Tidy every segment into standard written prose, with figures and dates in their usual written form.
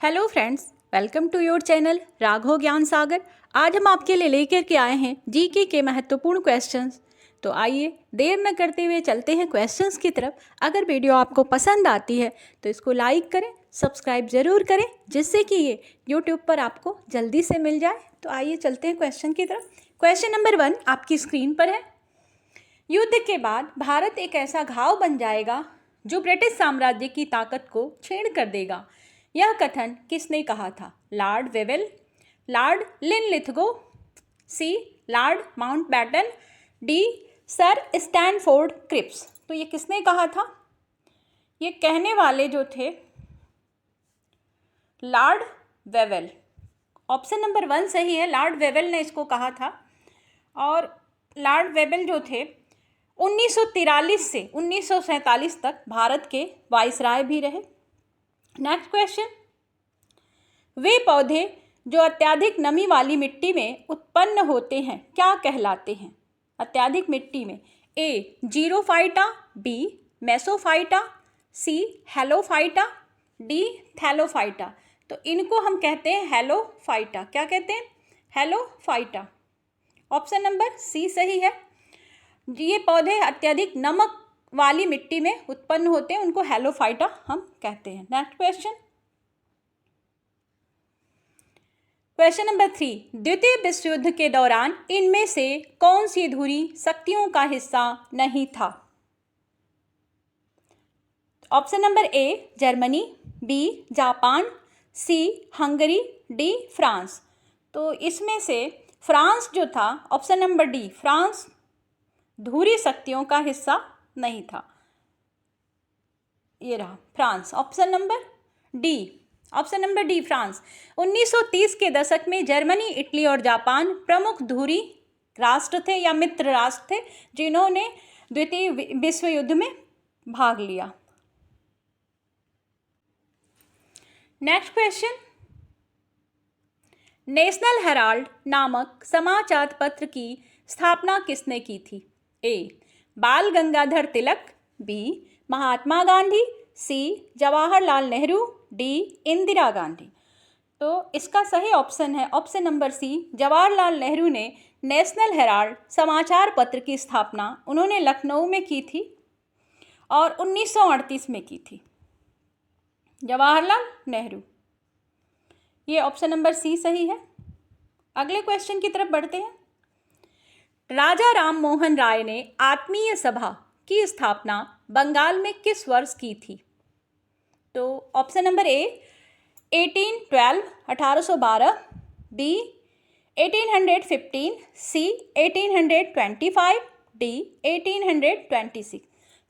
Hello friends, welcome to your channel Raghav Gyan Sagar. आज हम आपके लिए लेकर के आए हैं जीके के महत्वपूर्ण क्वेश्चंस। तो आइए देर न करते हुए चलते हैं क्वेश्चंस की तरफ। अगर वीडियो आपको पसंद आती है तो इसको लाइक करें, सब्सक्राइब ज़रूर करें, जिससे कि ये यूट्यूब पर आपको जल्दी से मिल जाए। तो आइए चलते हैं क्वेश्चन की तरफ। क्वेश्चन नंबर 1 आपकी स्क्रीन पर है। युद्ध के बाद भारत एक ऐसा घाव बन जाएगा जो ब्रिटिश साम्राज्य की ताकत को छीन कर देगा। यह कथन किसने कहा था? Lord Wavell, Lord Linlithgow, C Lord Mountbatten, D Sir Stanford Cripps. तो ये किसने कहा था? ये कहने वाले जो थे लॉर्ड वेवेल। ऑप्शन नंबर 1 सही है, लॉर्ड वेवेल ने इसको कहा था। और लॉर्ड वेवेल जो थे 1943 से 1947 तक भारत के वाइसराय भी रहे। नेक्स्ट क्वेश्चन, वे पौधे जो अत्यधिक नमी वाली मिट्टी में उत्पन्न होते हैं क्या कहलाते हैं? अत्यधिक मिट्टी में ए जीरोफाइटा, बी मेसोफाइटा, सी हेलोफाइटा, डी थैलोफाइटा। तो इनको हम कहते हैं हेलोफाइटा। क्या कहते हैं? हेलोफाइटा। ऑप्शन नंबर सी सही है। ये पौधे अत्यधिक नमक वाली मिट्टी में उत्पन्न होते हैं, उनको हेलोफाइटा हम कहते हैं। नेक्स्ट क्वेश्चन, क्वेश्चन नंबर 3, द्वितीय विश्व युद्ध के दौरान इनमें से कौन सी धुरी शक्तियों का हिस्सा नहीं था? Option number A Germany, B Japan, C Hungary, D France. तो इसमें से फ्रांस जो था, ऑप्शन नंबर डी फ्रांस धुरी शक्तियों का हिस्सा नहीं था। ये रहा France, option number D. Option number D France. 1930 के दशक में जर्मनी, इटली और जापान प्रमुख धुरी राष्ट्र थे या मित्र राष्ट्र थे जिन्होंने द्वितीय विश्व युद्ध में भाग लिया। नेक्स्ट क्वेश्चन, नेशनल हेराल्ड नामक समाचार पत्र की स्थापना किसने की थी? A Bal Gangadhar Tilak, B Mahatma Gandhi, C Jawaharlal Nehru, D Indira Gandhi. तो इसका सही ऑप्शन है option number C, Jawaharlal Nehru ने नेशनल हेराल्ड समाचार पत्र की स्थापना उन्होंने लखनऊ में की थी और 1938 में की थी। जवाहरलाल नेहरू। ये ऑप्शन नंबर सी सही है। अगले क्वेश्चन की तरफ बढ़ते हैं। राजा राम मोहन राय ने आत्मीय सभा की स्थापना बंगाल में किस वर्ष की थी? तो option number A 1812 1812, B 1815, C 1825, D 1826।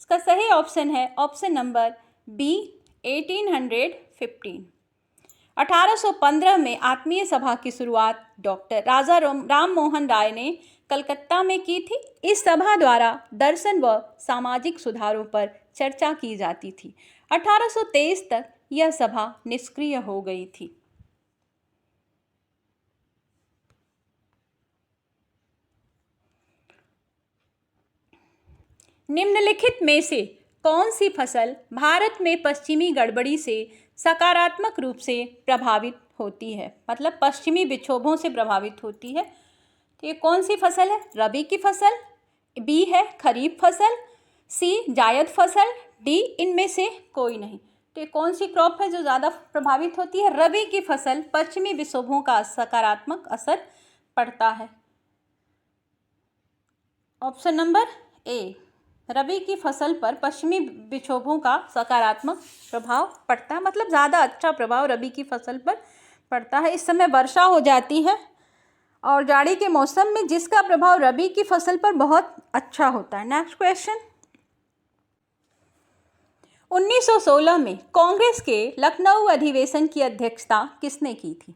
इसका सही ऑप्शन है ऑप्शन नंबर बी 1815। 1815 में आत्मीय सभा की शुरुआत डॉक्टर राजा राम मोहन राय ने कलकत्ता में की थी। इस सभा द्वारा दर्शन व सामाजिक सुधारों पर चर्चा की जाती थी। 1823 तक यह सभा निष्क्रिय हो गई थी। निम्नलिखित में से कौन सी फसल भारत में पश्चिमी गड़बड़ी से सकारात्मक रूप से प्रभावित होती है? मतलब पश्चिमी विक्षोभों से प्रभावित होती है। तो ये कौन सी फसल है? रबी की फसल, बी है खरीफ फसल, सी जायद फसल, डी इनमें से कोई नहीं। तो ये कौन सी क्रॉप है जो ज़्यादा प्रभावित होती है? रबी की फसल पश्चिमी विक्षोभों का सकारात्मक असर पड़ता है। ऑप्शन नंबर ए, रबी की फसल पर पश्चिमी विक्षोभों का सकारात्मक प्रभाव पड़ता है, मतलब ज़्यादा अच्छा प्रभाव रबी की फसल पर पड़ता है। इस समय वर्षा हो जाती है और जाड़ी के मौसम में जिसका प्रभाव रबी की फसल पर बहुत अच्छा होता है। नेक्स्ट क्वेश्चन, 1916 में कांग्रेस के लखनऊ अधिवेशन की अध्यक्षता किसने की थी?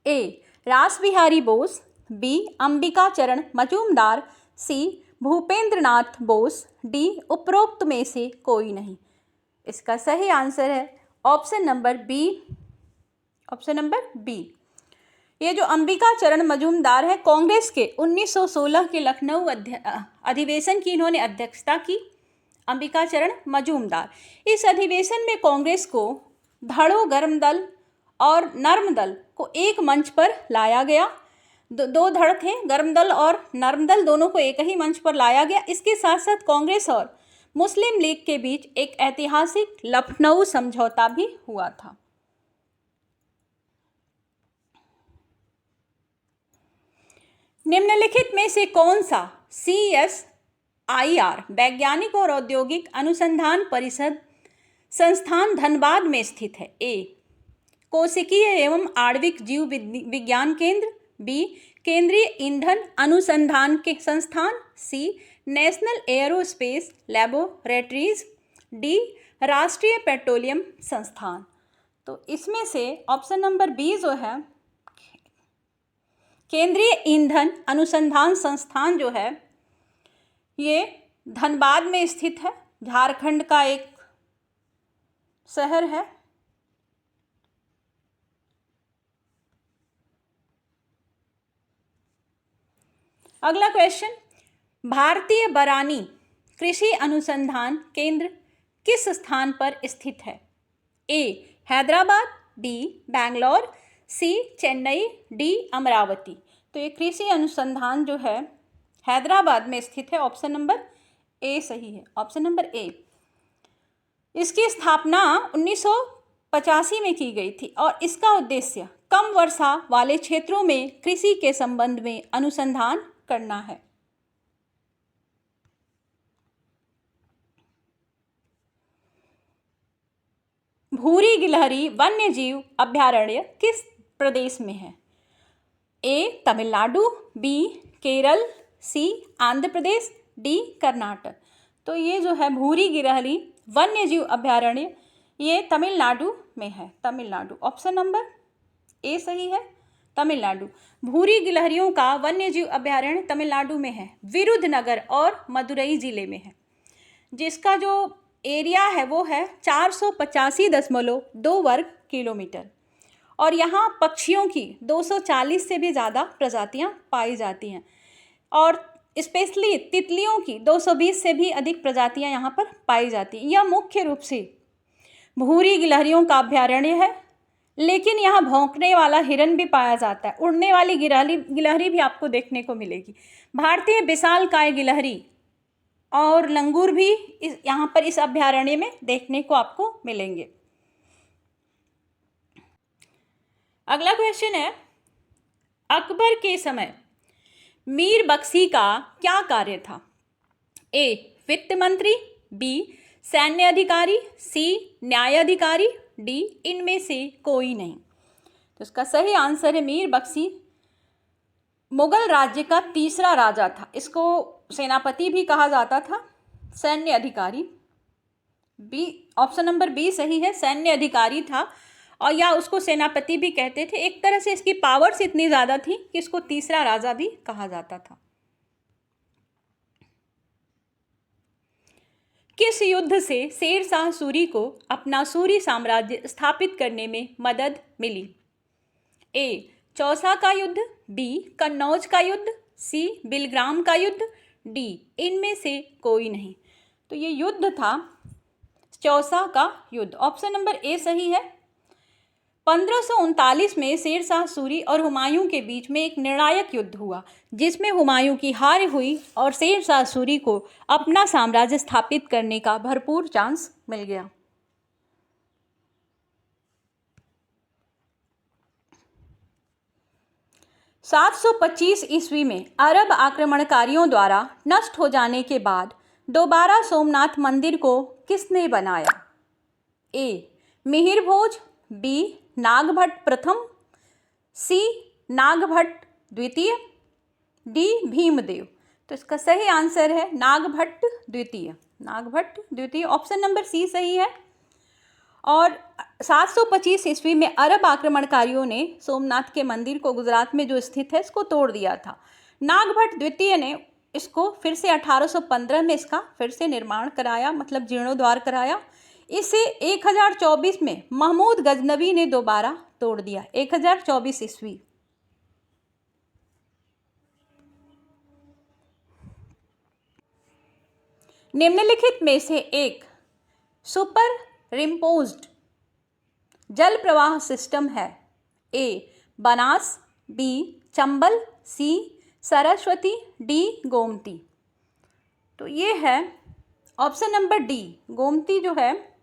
ए रास Bihari Bose, B Ambika Charan Majumdar, C Bhupendra Nath Bose, D उपरोक्त में से कोई नहीं। इसका सही आंसर है option number B. Option number B. ये जो अंबिका चरण मजूमदार है, कांग्रेस के 1916 के लखनऊ अधिवेशन की इन्होंने अध्यक्षता की। अंबिका चरण मजूमदार। इस अधिवेशन में कांग्रेस को धड़ो गर्म दल और नर्म दल को एक मंच पर लाया गया। दो धड़ थे, गर्म दल और नर्म दल, दोनों को एक ही मंच पर लाया गया। इसके साथ साथ कांग्रेस और मुस्लिम लीग के बीच एक ऐतिहासिक लखनऊ समझौता भी हुआ था। निम्नलिखित में से कौन सा CSIR वैज्ञानिक और औद्योगिक अनुसंधान परिषद संस्थान धनबाद में स्थित है? ए, कोशिकीय एवं आणविक जीव विज्ञान केंद्र, बी, केंद्रीय ईंधन अनुसंधान के संस्थान, सी, नेशनल एयरोस्पेस लैबोरेटरीज, डी, राष्ट्रीय पेट्रोलियम संस्थान। तो इसमें से ऑप्शन नंबर बी जो है, केंद्रीय ईंधन अनुसंधान संस्थान जो है ये धनबाद में स्थित है, झारखंड का एक शहर है। अगला क्वेश्चन, भारतीय बरानी कृषि अनुसंधान केंद्र किस स्थान पर स्थित है? ए, हैदराबाद, बी, बैंगलोर, सी, चेन्नई, डी, अमरावती। तो ये कृषि अनुसंधान जो है हैदराबाद में स्थित है। ऑप्शन नंबर ए सही है, ऑप्शन नंबर ए। इसकी स्थापना 1985 में की गई थी और इसका उद्देश्य कम वर्षा वाले क्षेत्रों में कृषि के संबंध में अनुसंधान करना है। भूरी गिलहरी वन्य जीव अभयारण्य किस प्रदेश में है? ए, तमिलनाडु, बी, केरल, सी, आंध्र प्रदेश, डी, कर्नाटक। तो ये जो है भूरी गिलहरी वन्य जीव अभयारण्य ये तमिलनाडु में है, तमिलनाडु। ऑप्शन नंबर ए सही है, तमिलनाडु। भूरी गिलहरियों का वन्य जीव अभयारण्य तमिलनाडु में है, विरुधनगर और मदुरई जिले में है, जिसका जो एरिया है वो है 485.2 वर्ग किलोमीटर। और यहाँ पक्षियों की 240 से भी ज़्यादा प्रजातियाँ पाई जाती हैं और स्पेशली तितलियों की 220 से भी अधिक प्रजातियाँ यहाँ पर पाई जाती हैं। यह मुख्य रूप से भूरी गिलहरियों का अभयारण्य है, लेकिन यहाँ भौंकने वाला हिरन भी पाया जाता है, उड़ने वाली गिलहरी भी आपको देखने को मिलेगी। भारतीय विशालकाय गिलहरी और लंगूर भी यहाँ पर इस अभयारण्य में देखने को आपको मिलेंगे। अगला क्वेश्चन है, अकबर के समय मीर बख्शी का क्या कार्य था? ए, वित्त मंत्री, बी, सैन्य अधिकारी, सी, न्याय अधिकारी, डी, इनमें से कोई नहीं। तो इसका सही आंसर है मीर बख्शी मुगल राज्य का तीसरा राजा था। इसको सेनापति भी कहा जाता था, सैन्य अधिकारी। बी, ऑप्शन नंबर बी सही है, सैन्य अधिकारी था और या उसको सेनापति भी कहते थे। एक तरह से इसकी पावर्स इतनी ज़्यादा थी कि इसको तीसरा राजा भी कहा जाता था। किस युद्ध से शेरशाह सूरी को अपना सूरी साम्राज्य स्थापित करने में मदद मिली? ए, चौसा का युद्ध, बी, कन्नौज का युद्ध, सी, बिलग्राम का युद्ध, डी, इनमें से कोई नहीं। तो ये युद्ध था चौसा का युद्ध। ऑप्शन नंबर ए सही है। 1539 में शेरशाह सूरी और हुमायूं के बीच में एक निर्णायक युद्ध हुआ, जिसमें हुमायूं की हार हुई और शेरशाह सूरी को अपना साम्राज्य स्थापित करने का भरपूर चांस मिल गया। (725 ईस्वी में अरब आक्रमणकारियों द्वारा नष्ट हो जाने के बाद दोबारा सोमनाथ मंदिर को किसने बनाया? ए, मिहिर भोज, बी, नागभट्ट प्रथम, सी, नागभट्ट द्वितीय, डी, भीमदेव। तो इसका सही आंसर है नागभट्ट द्वितीय, नागभट्ट द्वितीय। ऑप्शन नंबर सी सही है। और 725 ईस्वी में अरब आक्रमणकारियों ने सोमनाथ के मंदिर को गुजरात में जो स्थित है इसको तोड़ दिया था। नागभट्ट द्वितीय ने इसको फिर से 1815 में इसका फिर से निर्माण कराया, मतलब जीर्णोद्धार कराया। इसे 1024 में महमूद गजनवी ने दोबारा तोड़ दिया, 1024 ईस्वी। निम्नलिखित में से एक सुपर रिम्पोज्ड जल प्रवाह सिस्टम है? ए बनास, बी चंबल, सी सरस्वती, डी गोमती। तो ये है ऑप्शन नंबर डी, गोमती जो है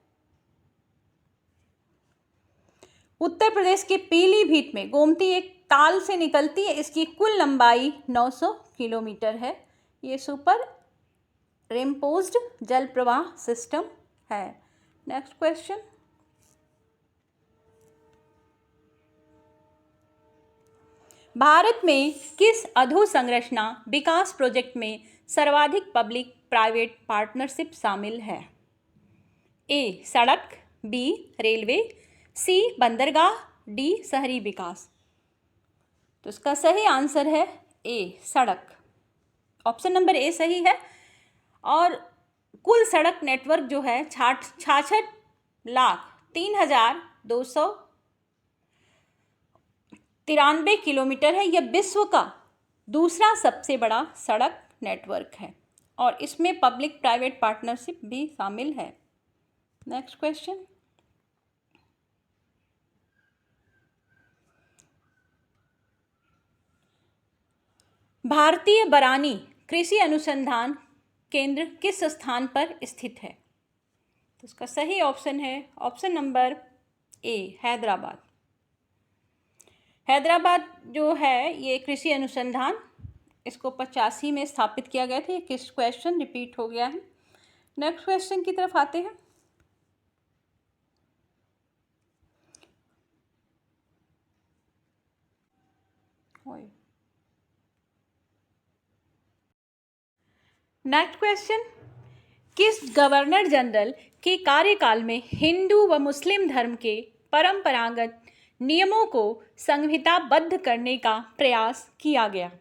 उत्तर प्रदेश के पीलीभीत में। गोमती एक ताल से निकलती है, इसकी कुल लंबाई 900 किलोमीटर है। ये सुपर रिम्पोज्ड जल प्रवाह सिस्टम है। नेक्स्ट क्वेश्चन, भारत में किस अधोसंरचना विकास प्रोजेक्ट में सर्वाधिक पब्लिक प्राइवेट पार्टनरशिप शामिल है? ए सड़क, बी रेलवे, सी बंदरगाह, डी शहरी विकास। तो इसका सही आंसर है ए सड़क। ऑप्शन नंबर ए सही है। और कुल सड़क नेटवर्क जो है 66,63,293 किलोमीटर है। यह विश्व का दूसरा सबसे बड़ा सड़क नेटवर्क है और इसमें पब्लिक प्राइवेट पार्टनरशिप भी शामिल है। नेक्स्ट क्वेश्चन, भारतीय बरानी कृषि अनुसंधान केंद्र किस स्थान पर स्थित है? तो इसका सही ऑप्शन है ऑप्शन नंबर ए हैदराबाद। हैदराबाद जो है ये कृषि अनुसंधान, इसको 85 में स्थापित किया गया था। ये किस क्वेश्चन रिपीट हो गया है। नेक्स्ट क्वेश्चन की तरफ आते हैं। नेक्स्ट क्वेश्चन, किस गवर्नर जनरल के कार्यकाल में हिंदू व मुस्लिम धर्म के परंपरागत नियमों को संहिताबद्ध करने का प्रयास किया गया?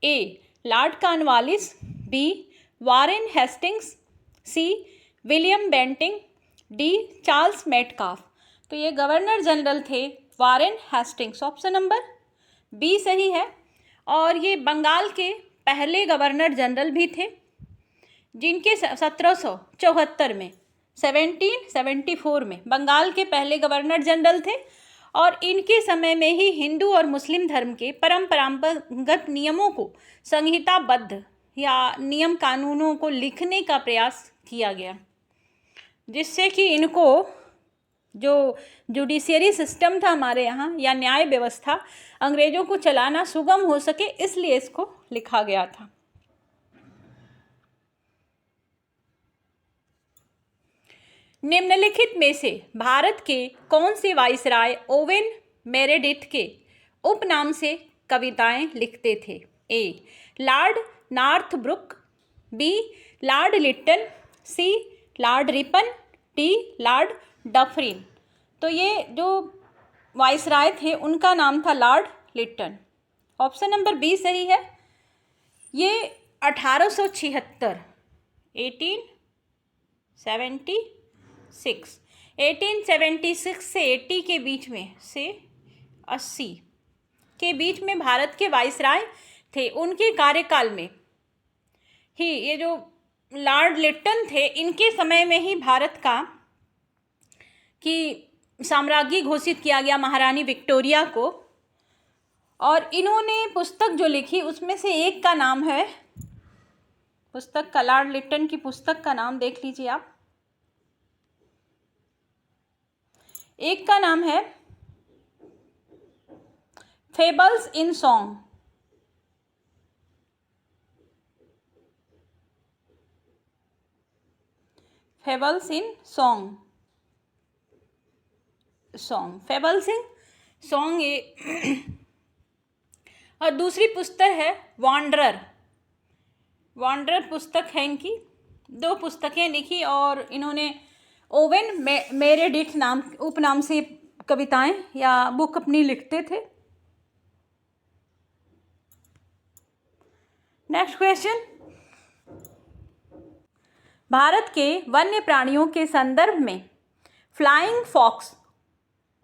A Lord Cornwallis, B Warren Hastings, C William Bentinck, D Charles Metcalfe. तो ये गवर्नर जनरल थे Warren Hastings. Option number B सही है। और ये बंगाल के पहले गवर्नर जनरल भी थे जिनके 1774 में 1774 में बंगाल के पहले गवर्नर जनरल थे और इनके समय में ही हिंदू और मुस्लिम धर्म के परंपरागत नियमों को संहिताबद्ध या नियम कानूनों को लिखने का प्रयास किया गया, जिससे कि इनको जो जुडिशियरी सिस्टम था हमारे यहाँ या न्याय व्यवस्था अंग्रेजों को चलाना सुगम हो सके, इसलिए इसको लिखा गया था। निम्नलिखित में से भारत के कौन से वाइसराय ओवेन मेरेडिथ के उपनाम से कविताएं लिखते थे? A Lord Northbrook, B Lord Lytton, C Lord Ripon, D Lord Dufferin. तो ये जो वाइसराय थे उनका नाम था Lord Lytton. Option number B सही है। ये 1876 1876 से 80 के बीच में से 80 के बीच में भारत के वाइसराय थे। उनके कार्यकाल में ही ये जो लॉर्ड लिट्टन थे, इनके समय में ही भारत का कि साम्राज्य घोषित किया गया महारानी विक्टोरिया को। और इन्होंने पुस्तक जो लिखी उसमें से एक का नाम है, पुस्तक का लॉर्ड लिट्टन की पुस्तक का नाम देख लीजिए आप। एक का नाम है फेबल्स इन सॉन्ग। फेबल्स इन सॉन्ग, फेबल्स इन सॉन्ग ये। और दूसरी पुस्तक है वॉन्डरर। वॉन्डरर पुस्तक है इनकी। दो पुस्तकें लिखी और इन्होंने ओवेन मेरेडिथ नाम उपनाम से कविताएं या बुक अपनी लिखते थे। नेक्स्ट क्वेश्चन, भारत के वन्य प्राणियों के संदर्भ में फ्लाइंग फॉक्स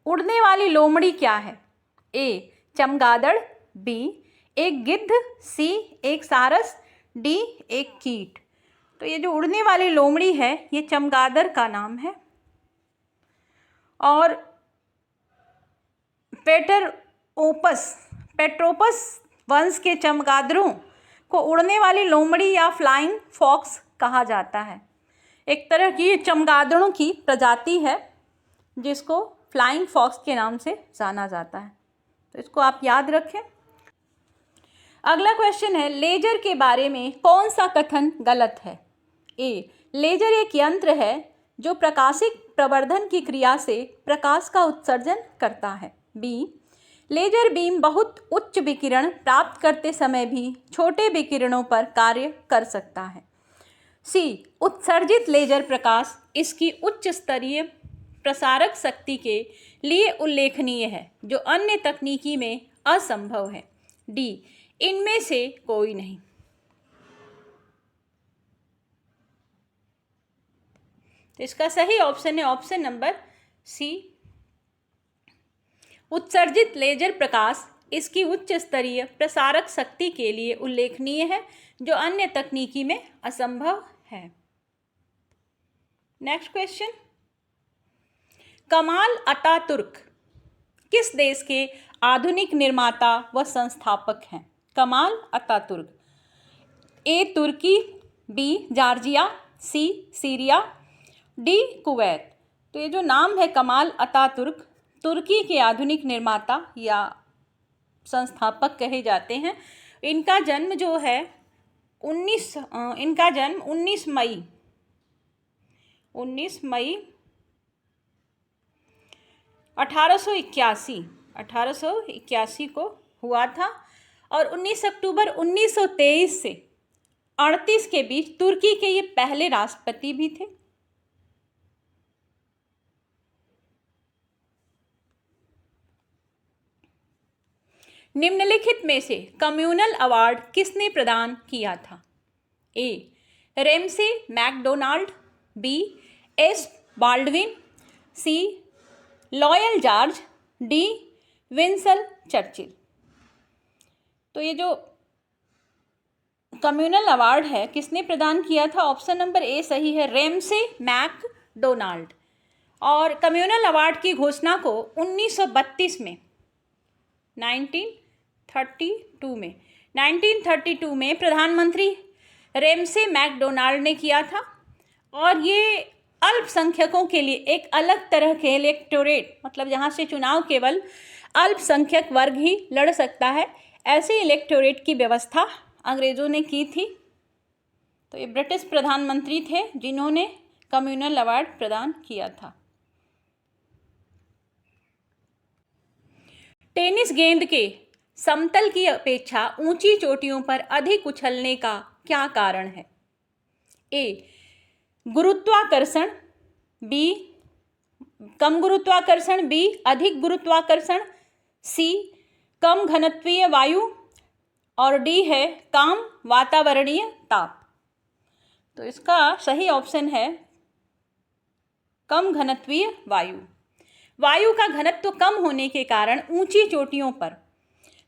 उड़ने वाली लोमड़ी क्या है? ए चमगादड़, बी एक गिद्ध, सी एक सारस, डी एक कीट। तो ये जो उड़ने वाली लोमड़ी है ये चमगादड़ का नाम है। और पेट्रोपस वंश के चमगादड़ों को उड़ने वाली लोमड़ी या फ्लाइंग फॉक्स कहा जाता है। एक तरह की चमगादड़ों की प्रजाति है जिसको फ्लाइंग फॉक्स के नाम से जाना जाता है, तो इसको आप याद रखें। अगला क्वेश्चन है, लेजर के बारे में कौन सा कथन गलत है? ए, लेजर एक यंत्र है जो प्रकाशिक प्रवर्धन की क्रिया से प्रकाश का उत्सर्जन करता है। बी, लेजर बीम बहुत उच्च विकिरण प्राप्त करते समय भी छोटे विकिरणों पर कार्य कर सकता है। सी, उत्सर्जित लेजर प्रकाश इसकी उच्च स्तरीय प्रसारक शक्ति के लिए उल्लेखनीय है जो अन्य तकनीकी में असंभव है। डी, इनमें से कोई नहीं। तो इसका सही ऑप्शन है ऑप्शन नंबर सी। उत्सर्जित लेजर प्रकाश इसकी उच्च स्तरीय प्रसारक शक्ति के लिए उल्लेखनीय है जो अन्य तकनीकी में असंभव है। नेक्स्ट क्वेश्चन, कमाल अतातुर्क किस देश के आधुनिक निर्माता व संस्थापक हैं? Kemal Ataturk. ए, तुर्की, बी, जॉर्जिया, सी, सीरिया, डी, कुवैत। तो ये जो नाम है कमाल अतातुर्क, तुर्की के आधुनिक निर्माता या संस्थापक कहे जाते हैं। इनका जन्म जो है 19 मई 1881 को हुआ था और 19 अक्टूबर 1923 से 38 के बीच तुर्की के ये पहले राष्ट्रपति भी थे। निम्नलिखित में से कम्युनल अवार्ड किसने प्रदान किया था? A, Ramsay MacDonald, B, S Baldwin, C, Lloyd George, D, Winston Churchill. तो ये जो कम्युनल अवार्ड है किसने प्रदान किया था? ऑप्शन नंबर ए सही है, रेमसे मैकडोनाल्ड। और कम्युनल अवार्ड की घोषणा को 1932 में प्रधानमंत्री रेमसे मैकडोनाल्ड ने किया था और ये अल्पसंख्यकों के लिए एक अलग तरह के इलेक्टोरेट, मतलब जहाँ से चुनाव केवल अल्पसंख्यक वर्ग ही लड़ सकता है, ऐसे इलेक्टोरेट की व्यवस्था अंग्रेज़ों ने की थी। तो ये ब्रिटिश प्रधानमंत्री थे जिन्होंने कम्युनल अवार्ड प्रदान किया था। टेनिस गेंद के समतल की अपेक्षा ऊंची चोटियों पर अधिक उछलने का क्या कारण है? ए, गुरुत्वाकर्षण, बी, कम गुरुत्वाकर्षण, बी, अधिक गुरुत्वाकर्षण, सी, कम घनत्वीय वायु और डी है कम वातावरणीय ताप। तो इसका सही ऑप्शन है कम घनत्वीय वायु। वायु का घनत्व कम होने के कारण ऊंची चोटियों पर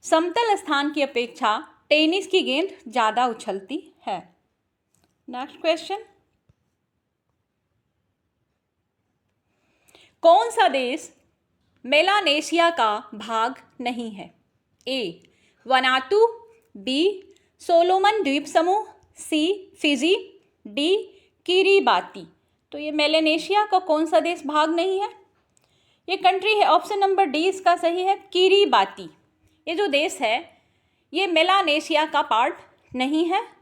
समतल स्थान की अपेक्षा टेनिस की गेंद ज़्यादा उछलती है। नेक्स्ट क्वेश्चन, कौन सा देश मेलानेशिया का भाग नहीं है? ए, वनातु, बी, सोलोमन द्वीप समूह, सी, फिजी, डी, किरीबाती। तो ये मेलानेशिया का कौन सा देश भाग नहीं है? ये कंट्री है ऑप्शन नंबर डी इसका सही है, किरीबाती। ये जो देश है ये मेलानेशिया का पार्ट नहीं है।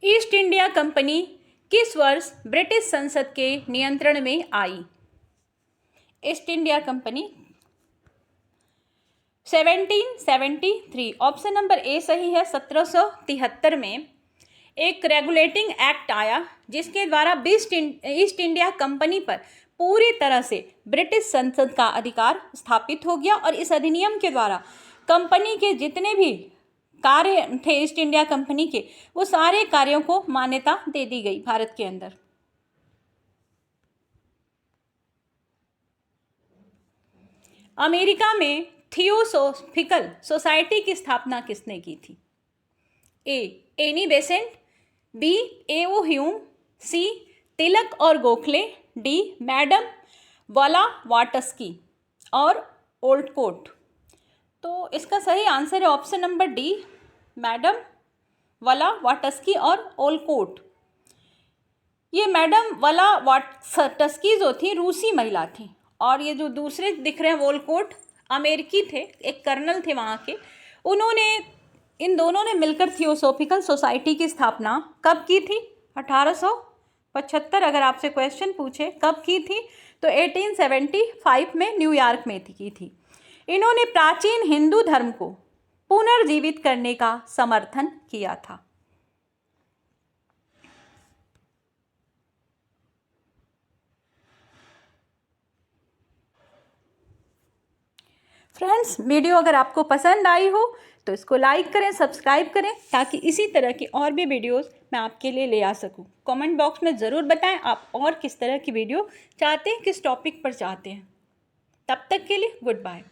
ईस्ट इंडिया कंपनी किस वर्ष ब्रिटिश संसद के नियंत्रण में आई? East India Company 1773, option number A सही है। 1773 में एक रेगुलेटिंग एक्ट आया जिसके द्वारा ईस्ट इंडिया कंपनी पर पूरी तरह से ब्रिटिश संसद का अधिकार स्थापित हो गया और इस अधिनियम के द्वारा कंपनी के जितने भी कार्य थे ईस्ट इंडिया कंपनी के, वो सारे कार्यों को मान्यता दे दी गई भारत के अंदर। अमेरिका में थियोसोफिकल सोसाइटी की स्थापना किसने की थी? A Annie Besant, B A O. Hume, C Tilak और गोखले, डी मैडम ब्लावाटस्की और ओल्डकोट। तो इसका सही आंसर है ऑप्शन नंबर डी, मैडम ब्लावाटस्की और ओल्डकोट। ये मैडम ब्लावाटस्की जो थी रूसी महिला थी, और ये जो दूसरे दिख रहे हैं वोल्कोट अमेरिकी थे, एक कर्नल थे वहाँ के। इन दोनों ने मिलकर थियोसॉफिकल सोसाइटी की स्थापना कब की थी? 1875। अगर आपसे क्वेश्चन पूछे कब की थी तो 1875 में न्यूयॉर्क में की थी। इन्होंने प्राचीन हिंदू धर्म को पुनर्जीवित करने का समर्थन किया था। फ्रेंड्स, वीडियो अगर आपको पसंद आई हो तो इसको लाइक करें, सब्सक्राइब करें, ताकि इसी तरह की और भी वीडियोस मैं आपके लिए ले आ सकूं। कमेंट बॉक्स में ज़रूर बताएं आप और किस तरह की वीडियो चाहते हैं, किस टॉपिक पर चाहते हैं। तब तक के लिए गुड बाय।